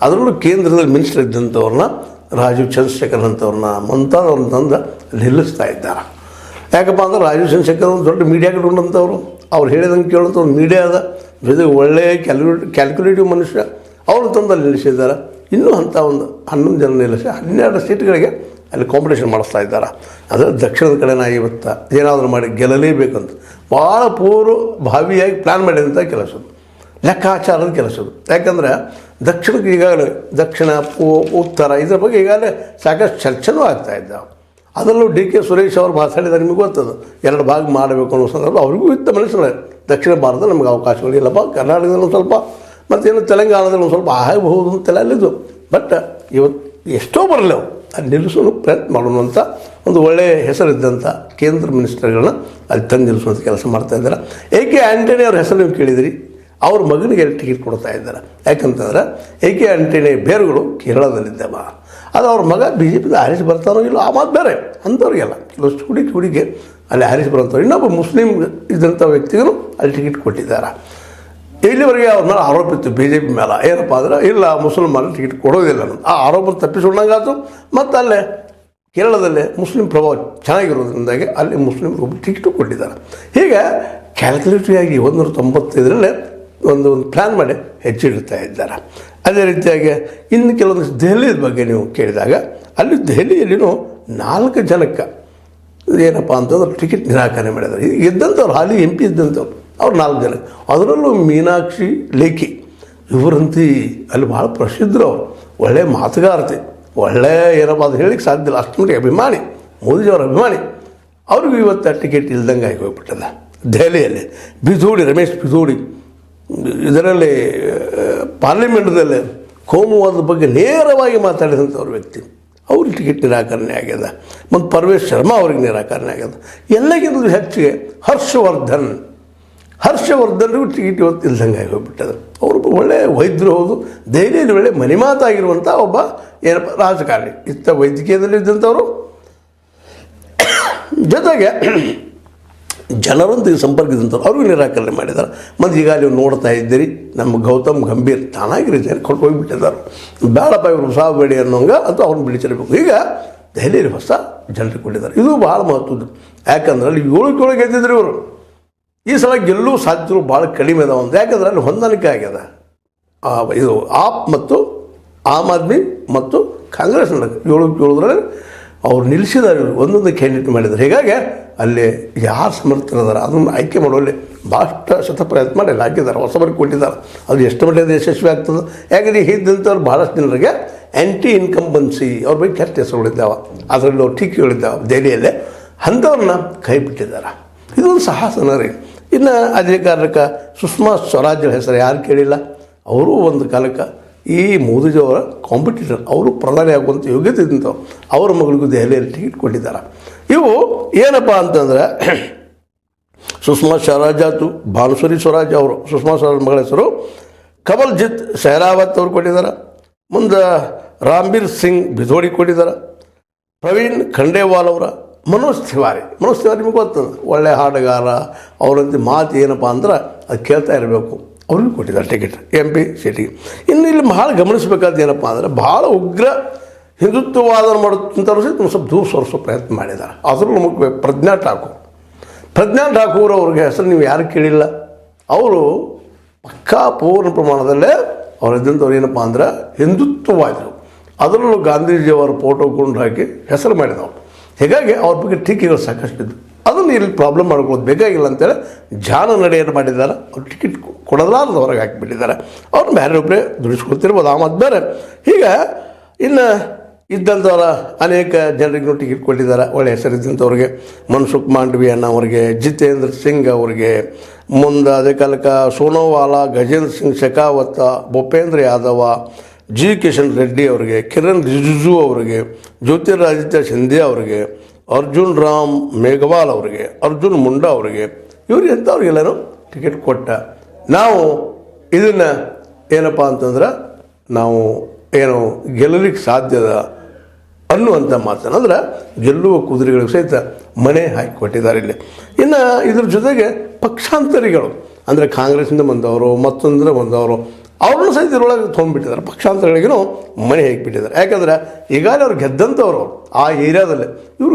ಅದರಲ್ಲೂ ಕೇಂದ್ರದಲ್ಲಿ ಮಿನಿಸ್ಟರ್ ಇದ್ದಂಥವ್ರನ್ನ ರಾಜೀವ್ ಚಂದ್ರಶೇಖರ್ ಅಂಥವ್ರನ್ನ ಮುಂತಾದವ್ರನ್ನ ತಂದು ನಿಲ್ಲಿಸ್ತಾ ಇದ್ದಾರೆ. ಯಾಕಪ್ಪ ಅಂದ್ರೆ ರಾಜೀವ್ ಚಂದ್ರಶೇಖರ್ ಒಂದು ದೊಡ್ಡ ಮೀಡಿಯಾ ಕಟ್ಕೊಂಡಂಥವ್ರು, ಅವ್ರು ಹೇಳಿದಂಗೆ ಕೇಳೋಂಥ ಒಂದು ಮೀಡಿಯಾ ಅದ, ಜೊತೆಗೆ ಒಳ್ಳೆಯ ಕ್ಯಾಲ್ಕುಲೇಟಿವ್ ಮನುಷ್ಯ, ಅವರು ತಂದು ನಿಲ್ಲಿಸಿದ್ದಾರೆ. ಇನ್ನೂ ಅಂಥ ಒಂದು 11 ಜನ ನಿಲ್ಲಿಸಿ 12 ಸೀಟ್ಗಳಿಗೆ ಅಲ್ಲಿ ಕಾಂಪಿಟೇಷನ್ ಮಾಡಿಸ್ತಾ ಇದ್ದಾರೆ. ಅದರ ದಕ್ಷಿಣದ ಕಡೆನ ಇವತ್ತು ಏನಾದರೂ ಮಾಡಿ ಗೆಲ್ಲಲೇಬೇಕಂತ ಭಾಳ ಪೂರ್ವಭಾವಿಯಾಗಿ ಪ್ಲ್ಯಾನ್ ಮಾಡಿದಂಥ ಕೆಲಸದ್ದು, ಲೆಕ್ಕಾಚಾರದ ಕೆಲಸದ್ದು. ಯಾಕಂದರೆ ದಕ್ಷಿಣಕ್ಕೆ ಈಗಾಗಲೇ ದಕ್ಷಿಣ ಉತ್ತರ ಇದರ ಬಗ್ಗೆ ಈಗಾಗಲೇ ಸಾಕಷ್ಟು ಚರ್ಚೆನೂ ಆಗ್ತಾಯಿದ್ದಾವೆ. ಅದರಲ್ಲೂ ಡಿ ಕೆ ಸುರೇಶ್ ಅವರು ಮಾತಾಡಿದಾಗ ನಿಮಗೆ ಗೊತ್ತದು, 2 ಭಾಗ ಮಾಡಬೇಕು ಅನ್ನೋ ಸಂದರ್ಭ ಅವ್ರಿಗೂ ಇತ್ತ ಮನಸ್ಸಿನ ದಕ್ಷಿಣ ಭಾರತ ನಮಗೆ ಅವಕಾಶಗಳು ಇಲ್ಲಪ್ಪ, ಕರ್ನಾಟಕದಲ್ಲಿ ಒಂದು ಸ್ವಲ್ಪ ಮತ್ತೇನು ತೆಲಂಗಾಣದಲ್ಲಿ ಒಂದು ಸ್ವಲ್ಪ ಆಗಬಹುದು ಅಂತೆಲ್ಲ ಅಲ್ಲಿದ್ದು. ಬಟ್ ಇವತ್ತು ಎಷ್ಟೋ ಬರಲಿ ಅವು ಅಲ್ಲಿ ನಿಲ್ಲಿಸೋನು ಪ್ರಯತ್ನ ಮಾಡೋಣ ಅಂತ ಒಂದು ಒಳ್ಳೆಯ ಹೆಸರಿದ್ದಂಥ ಕೇಂದ್ರ ಮಿನಿಸ್ಟರ್ಗಳನ್ನ ಅಲ್ಲಿ ತಂದು ನಿಲ್ಲಿಸುವಂಥ ಕೆಲಸ ಮಾಡ್ತಾಯಿದ್ದಾರೆ. ಎ ಕೆ ಆ್ಯಂಟನಿ ಅವ್ರ ಹೆಸರು ನೀವು ಕೇಳಿದಿರಿ, ಅವ್ರ ಮಗನಿಗೆ ಟಿಕೆಟ್ ಕೊಡ್ತಾ ಇದ್ದಾರೆ. ಯಾಕಂತಂದ್ರೆ ಎ ಕೆ ಆ್ಯಂಟನಿ ಬೇರುಗಳು ಕೇರಳದಲ್ಲಿದ್ದಾವ, ಅದು ಅವ್ರ ಮಗ ಬಿ ಜೆ ಪಿಗೆ ಆರಿಸಿ ಬರ್ತಾನೋ ಇಲ್ಲ ಆ ಮಾತು ಬೇರೆ. ಅಂಥವ್ರಿಗೆಲ್ಲ ಕೆಲವಷ್ಟು ಹುಡುಗಿಗೆ ಅಲ್ಲಿ ಆರಿಸಿ ಬರೋಂಥವ್ರು ಇನ್ನೊಬ್ಬ ಮುಸ್ಲಿಂ ಇದ್ದಂಥ ವ್ಯಕ್ತಿಗೂ ಅಲ್ಲಿ ಟಿಕೆಟ್ ಕೊಟ್ಟಿದ್ದಾರೆ. ಇಲ್ಲಿವರೆಗೆ ಅವ್ರ ಮೇಲೆ ಆರೋಪ ಇತ್ತು ಬಿ ಜೆ ಪಿ ಮೇಲೆ, ಏನಪ್ಪ ಅಂದ್ರೆ ಇಲ್ಲ ಮುಸಲ್ಮಾನರು ಟಿಕೆಟ್ ಕೊಡೋದಿಲ್ಲ ಅನ್ನೋದು. ಆ ಆರೋಪ ತಪ್ಪಿಸ್ಕೊಂಡಂಗಾಯ್ತು. ಮತ್ತು ಅಲ್ಲೇ ಕೇರಳದಲ್ಲೇ ಮುಸ್ಲಿಂ ಪ್ರಭಾವ ಚೆನ್ನಾಗಿರೋದ್ರಿಂದಾಗಿ ಅಲ್ಲಿ ಮುಸ್ಲಿಮ್ರು ಟಿಕೆಟು ಕೊಟ್ಟಿದ್ದಾರೆ. ಹೀಗೆ ಕ್ಯಾಲ್ಕುಲೇಟಿವ್ 195ರಲ್ಲೇ ಒಂದು ಪ್ಲ್ಯಾನ್ ಮಾಡಿ ಹೆಚ್ಚಿಡ್ತಾ ಇದ್ದಾರೆ. ಅದೇ ರೀತಿಯಾಗಿ ಇನ್ನು ಕೆಲವೊಂದು ದೆಹಲಿ ಬಗ್ಗೆ ನೀವು ಕೇಳಿದಾಗ ಅಲ್ಲಿ ದೆಹಲಿಯಲ್ಲಿನೂ 4 ಜನಕ್ಕೆ ಏನಪ್ಪ ಅಂತಂದ್ರೆ ಟಿಕೆಟ್ ನಿರಾಕರಣೆ ಮಾಡಿದ್ದಾರೆ. ಇದ್ದಂಥವ್ರು ಹಾಲಿ MP ಇದ್ದಂಥವ್ರು ಅವ್ರು 4 ಜನ, ಅದರಲ್ಲೂ ಮೀನಾಕ್ಷಿ ಲೇಖಿ ಇವರಂತೂ ಅಲ್ಲಿ ಭಾಳ ಪ್ರಸಿದ್ಧರು. ಅವರು ಒಳ್ಳೆಯ ಮಾತುಗಾರತೆ, ಒಳ್ಳೆಯ ಏನಪ್ಪ ಅದು ಹೇಳಿಕ್ಕೆ ಸಾಧ್ಯ ಇಲ್ಲ, ಅಷ್ಟು ಮಟ್ಟಿಗೆ ಅಭಿಮಾನಿ, ಮೋದಿಜಿಯವರ ಅಭಿಮಾನಿ. ಅವ್ರಿಗೂ ಇವತ್ತು ಟಿಕೆಟ್ ಇಲ್ದಂಗೆ ಆಗಿ ಹೋಗ್ಬಿಟ್ಟಲ್ಲ. ದೆಹಲಿಯಲ್ಲಿ ರಮೇಶ್ ಪಿಥೋಡಿ ಇದರಲ್ಲಿ ಪಾರ್ಲಿಮೆಂಟ್ದಲ್ಲಿ ಕೋಮುವಾದದ ಬಗ್ಗೆ ನೇರವಾಗಿ ಮಾತಾಡಿದಂಥವ್ರ ವ್ಯಕ್ತಿ, ಅವ್ರಿಗೆ ಟಿಕೆಟ್ ನಿರಾಕರಣೆ ಆಗ್ಯದ. ಮತ್ತು ಪರ್ವೇಶ್ ಶರ್ಮಾ ಅವ್ರಿಗೆ ನಿರಾಕರಣೆ ಆಗ್ಯದ. ಎಲ್ಲಕ್ಕಿಂತ ಹೆಚ್ಚಿಗೆ ಹರ್ಷವರ್ಧನ್ರಿಗೂ ಟಿಕೆಟ್ ಇವತ್ತು ಇಲ್ದಂಗೆ ಆಗಿ ಹೋಗ್ಬಿಟ್ಟದ. ಅವರು ಒಳ್ಳೆಯ ವೈದ್ಯರು ಹೌದು, ದೆಹಲಿಯಲ್ಲಿ ಒಳ್ಳೆ ಮನಿಮಾತಾಗಿರುವಂಥ ಒಬ್ಬ ಏನಪ್ಪ ರಾಜಕಾರಣಿ, ಇತ್ತ ವೈದ್ಯಕೀಯದಲ್ಲಿ ಇದ್ದಂಥವರು, ಜೊತೆಗೆ ಜನರೊಂದಿಗೆ ಸಂಪರ್ಕದಂಥವ್ರು ಅವ್ರಿಗೂ ನಿರಾಕರಣೆ ಮಾಡಿದ್ದಾರೆ. ಮತ್ತು ಈಗ ನೀವು ನೋಡ್ತಾ ಇದ್ದೀರಿ ನಮ್ಮ ಗೌತಮ್ ಗಂಭೀರ್ ತಾನಾಗಿ ರಿಸೈನ್ ಕೊಟ್ಟು ಹೋಗಿಬಿಟ್ಟಿದ್ದಾರೆ. ಬೇಡಪ್ಪ ಇವರು ಹೊಸ ಬೇಡಿ ಅನ್ನೋಂಗೆ ಅಂತ ಅವ್ರನ್ನ ಬಿಡಿಸಿರಬೇಕು. ಈಗ ದೆಹಲಿಯಲ್ಲಿ ಹೊಸ ಜನರಿಗೆ ಕೊಟ್ಟಿದ್ದಾರೆ. ಇದು ಭಾಳ ಮಹತ್ವದ್ದು. ಯಾಕಂದ್ರೆ ಅಲ್ಲಿ 7 ಗೆದ್ದಿದ್ರು ಇವರು. ಈ ಸಲ ಗೆಲ್ಲುವ ಸಾಧ್ಯತೆಗಳು ಭಾಳ ಕಡಿಮೆ ಅದಾವ ಅಂತ. ಯಾಕಂದ್ರೆ ಅಲ್ಲಿ ಹೊಂದಾಣಿಕೆ ಆಗ್ಯದ. ಇದು ಆಪ್ ಮತ್ತು ಆಮ್ ಆದ್ಮಿ ಮತ್ತು ಕಾಂಗ್ರೆಸ್ ನಡುವೆ 7 ಅವ್ರು ನಿಲ್ಲಿಸಿದ್ದಾರೆ. ಒಂದೊಂದು ಕ್ಯಾಂಡಿಡೇಟ್ ಮಾಡಿದ್ದಾರೆ. ಹೀಗಾಗಿ ಅಲ್ಲಿ ಯಾರು ಸಮರ್ಥರಿದ್ದಾರೆ ಅದನ್ನು ಆಯ್ಕೆ ಮಾಡುವಲ್ಲಿ ಭಾಳಷ್ಟು ಶತಪ್ರಯತ್ನ ಮಾಡಿ ಅಲ್ಲಿ ಹಾಕಿದ್ದಾರೆ, ಹೊಸಬರಿಗೆ ಕೊಟ್ಟಿದ್ದಾರೆ. ಅದು ಎಷ್ಟು ಮಟ್ಟಿಗೆ ಯಶಸ್ವಿ ಆಗ್ತದೆ. ಯಾಕಂದರೆ ಇದ್ದಂಥವ್ರು ಭಾಳಷ್ಟು ಜನರಿಗೆ ಆ್ಯಂಟಿ ಇನ್ಕಂಬನ್ಸಿ ಅವ್ರ ಬಗ್ಗೆ ಕೆಟ್ಟ ಹೆಸರುಗಳಿದ್ದಾವೆ, ಅದರಲ್ಲಿ ಅವ್ರು ಟೀಕೆಗಳಿದ್ದಾವೆ ದೆಹಲಿಯಲ್ಲೇ, ಅಂಥವ್ರನ್ನ ಕೈ ಬಿಟ್ಟಿದ್ದಾರೆ. ಇದೊಂದು ಸಾಹಸನ ರೀ. ಇನ್ನು ಅದೇ ಕಾರಣಕ್ಕೆ ಸುಷ್ಮಾ ಸ್ವರಾಜ್ ಹೆಸರು ಯಾರು ಕೇಳಿಲ್ಲ. ಅವರು ಒಂದು ಕಾಲಕ್ಕೆ ಈ ಮೋದಿಜಿಯವರ ಕಾಂಪಿಟೇಟರ್, ಅವರು ಪ್ರಧಾನಿ ಆಗುವಂಥ ಯೋಗ್ಯತೆ ಇದ್ದಂಥವ್ರು. ಅವರ ಮಗಳಿಗೂ ದೆಹಲಿಯಲ್ಲಿ ಟಿಕೆಟ್ ಕೊಟ್ಟಿದ್ದಾರೆ. ಇವು ಏನಪ್ಪ ಅಂತಂದರೆ ಸುಷ್ಮಾ ಸ್ವರಾಜ್ ಆಯ್ತು, ಭಾನುಶ್ರೀ ಸ್ವರಾಜ್ ಅವರು, ಸುಷ್ಮಾ ಸ್ವರಾಜ್ ಮಗಳ ಹೆಸರು ಕಮಲ್ಜಿತ್ ಶೆಹರಾವತ್ ಅವ್ರು ಕೊಟ್ಟಿದ್ದಾರೆ. ಮುಂದೆ ರಾಮ್ಬೀರ್ ಸಿಂಗ್ ಬಿಧೋಡಿ ಕೊಟ್ಟಿದ್ದಾರೆ. ಪ್ರವೀಣ್ ಖಂಡೇವಾಲ್ ಅವರ ಮನೋಜ್ ತಿವಾರಿ ನಿಮಗೆ ಗೊತ್ತದ, ಒಳ್ಳೆಯ ಹಾಡುಗಾರ. ಅವರಂತೆ ಮಾತು ಏನಪ್ಪ ಅಂದ್ರೆ ಅದು ಕೇಳ್ತಾ ಇರಬೇಕು, ಅವ್ರಿಗೂ ಕೊಟ್ಟಿದ್ದಾರೆ ಟಿಕೆಟ್ MP ಸೀಟಿಗೆ. ಇನ್ನು ಇಲ್ಲಿ ಭಾಳ ಗಮನಿಸಬೇಕಾದ ಏನಪ್ಪ ಅಂದರೆ ಭಾಳ ಉಗ್ರ ಹಿಂದುತ್ವವಾದ ಮಾಡೋದಂಥವ್ರು ಸಹಿತ ಸ್ವಲ್ಪ ದೂರ ಸರಿಸೋ ಪ್ರಯತ್ನ ಮಾಡಿದ್ದಾರೆ. ಅದರಲ್ಲೂ ಮುಖ್ಯ ಪ್ರಜ್ಞಾ ಠಾಕೂರ್ ಅವ್ರಿಗೆ ಹೆಸರು ನೀವು ಯಾರು ಕೇಳಿಲ್ಲ. ಅವರು ಪಕ್ಕಾ ಪೂರ್ಣ ಪ್ರಮಾಣದಲ್ಲೇ ಅವರಿದ್ದಂಥವ್ರು ಏನಪ್ಪ ಅಂದ್ರೆ ಹಿಂದುತ್ವವಾದರು. ಅದರಲ್ಲೂ ಗಾಂಧೀಜಿಯವರ ಫೋಟೋ ಕೊಂಡು ಹಾಕಿ ಹೆಸರು ಮಾಡಿದವರು. ಹೀಗಾಗಿ ಅವ್ರ ಬಗ್ಗೆ ಟೀಕೆಗಳು ಸಾಕಷ್ಟಿದ್ದು. ಅದನ್ನು ಇಲ್ಲಿ ಪ್ರಾಬ್ಲಮ್ ಮಾಡ್ಕೊಳ್ಳೋದು ಬೇಕಾಗಿಲ್ಲ ಅಂತೇಳಿ ಜಾಣ ನಡೆಯನ್ನು ಮಾಡಿದ್ದಾರೆ. ಅವ್ರು ಟಿಕೆಟ್ ಕೊಡಲಾರ್ದು ಹೊರಗೆ ಹಾಕಿಬಿಟ್ಟಿದ್ದಾರೆ. ಅವ್ರನ್ನ ಬೇರೆ ಒಬ್ಬರೇ ದುಡಿಸ್ಕೊಳ್ತಿರ್ಬೋದು, ಆ ಮಾತು ಬೇರೆ. ಹೀಗೆ ಇನ್ನು ಇದ್ದಂಥವ್ರ ಅನೇಕ ಜನರಿಗೂ ಟಿಕೆಟ್ ಕೊಟ್ಟಿದ್ದಾರೆ. ಒಳ್ಳೆಯ ಹೆಸರಿದ್ದಂಥವ್ರಿಗೆ ಮನ್ಸುಖ್ ಮಾಂಡವಿಯನ್ ಅವರಿಗೆ, ಜಿತೇಂದ್ರ ಸಿಂಗ್ ಅವರಿಗೆ, ಮುಂದೆ ಅದೇ ಕಾಲಕ್ಕೆ ಸೋನೋವಾಲಾ, ಗಜೇಂದ್ರ ಸಿಂಗ್ ಶೆಖಾವತ್, ಭೂಪೇಂದ್ರ ಯಾದವ, ಜಿ ಕಿಶನ್ ರೆಡ್ಡಿ ಅವರಿಗೆ, ಕಿರಣ್ ರಿಜಿಜು ಅವರಿಗೆ, ಜ್ಯೋತಿರಾದಿತ್ಯ ಸಿಂಧಿಯಾ ಅವರಿಗೆ, ಅರ್ಜುನ್ ರಾಮ್ ಮೇಘವಾಲ್ ಅವರಿಗೆ, ಅರ್ಜುನ್ ಮುಂಡಾ ಅವರಿಗೆ, ಇವ್ರಿಗೆ ಎಂಥವ್ರಿಗೆಲ್ಲರೂ ಟಿಕೆಟ್ ಕೊಟ್ಟ. ನಾವು ಇದನ್ನು ಏನಪ್ಪ ಅಂತಂದ್ರೆ ನಾವು ಏನು ಗೆಲ್ಲಲಿಕ್ಕೆ ಸಾಧ್ಯದ ಅನ್ನುವಂಥ ಮಾತನ್ನು ಅಂದ್ರೆ ಗೆಲ್ಲುವ ಕುದುರೆಗಳಿಗೆ ಸಹಿತ ಮನೆ ಹಾಕಿ ಕೊಟ್ಟಿದ್ದಾರೆ ಇಲ್ಲಿ. ಇನ್ನು ಇದ್ರ ಜೊತೆಗೆ ಪಕ್ಷಾಂತರಿಗಳು ಅಂದರೆ ಕಾಂಗ್ರೆಸ್ಸಿಂದ ಬಂದವರು, ಮತ್ತೊಂದರ ಬಂದವರು, ಅವ್ರನ್ನೂ ಸಹಿತ ಇದ್ರೊಳಗೆ ತೊಗೊಂಡ್ಬಿಟ್ಟಿದ್ದಾರೆ, ಪಕ್ಷಾಂತರಗಳಿಗೂ ಮನೆ ಹೇಗಿಬಿಟ್ಟಿದ್ದಾರೆ. ಯಾಕಂದ್ರೆ ಈಗಾಗಲೇ ಅವ್ರು ಗೆದ್ದಂಥವ್ರು ಆ ಏರಿಯಾದಲ್ಲಿ ಇವರು